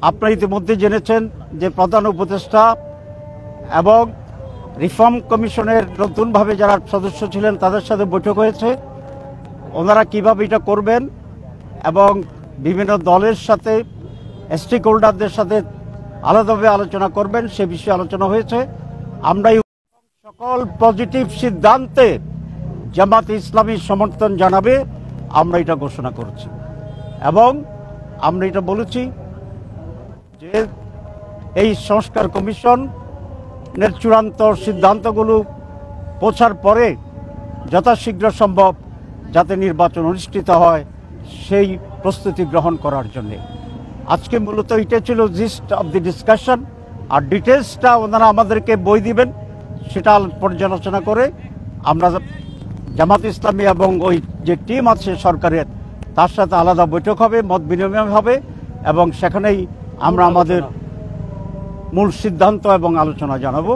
আপনারা ইতিমধ্যে জেনেছেন যে প্রধান উপদেষ্টা এবং রিফর্ম কমিশনের নতুনভাবে যারা সদস্য ছিলেন তাদের সাথে বৈঠক হয়েছে। ওনারা কিভাবে এটা করবেন এবং বিভিন্ন দলের সাথে স্টেক হোল্ডারদের সাথে আলাদাভাবে আলোচনা করবেন সে বিষয়ে আলোচনা হয়েছে। আমরা সকল পজিটিভ সিদ্ধান্তে জামাতে ইসলামী সমর্থন জানাবে আমরা এটা ঘোষণা করেছি এবং আমরা এটা বলেছি যে এই সংস্কার কমিশনের চূড়ান্ত সিদ্ধান্তগুলো পৌঁছার পরে যথাশীঘ্র সম্ভব যাতে নির্বাচন অনুষ্ঠিত হয় সেই প্রস্তুতি গ্রহণ করার জন্য আজকে মূলত এটা ছিল জিস্ট অফ দি ডিসকাশন। আর ডিটেলসটা ওনারা আমাদেরকে বই দিবেন, সেটা পর্যালোচনা করে আমরা জামাত ইসলামী এবং ওই যে টিম আছে সরকারের তার সাথে আলাদা বৈঠক হবে, মত বিনিময় হবে এবং সেখানেই আমরা আমাদের মূল সিদ্ধান্ত এবং আলোচনা জানাবো।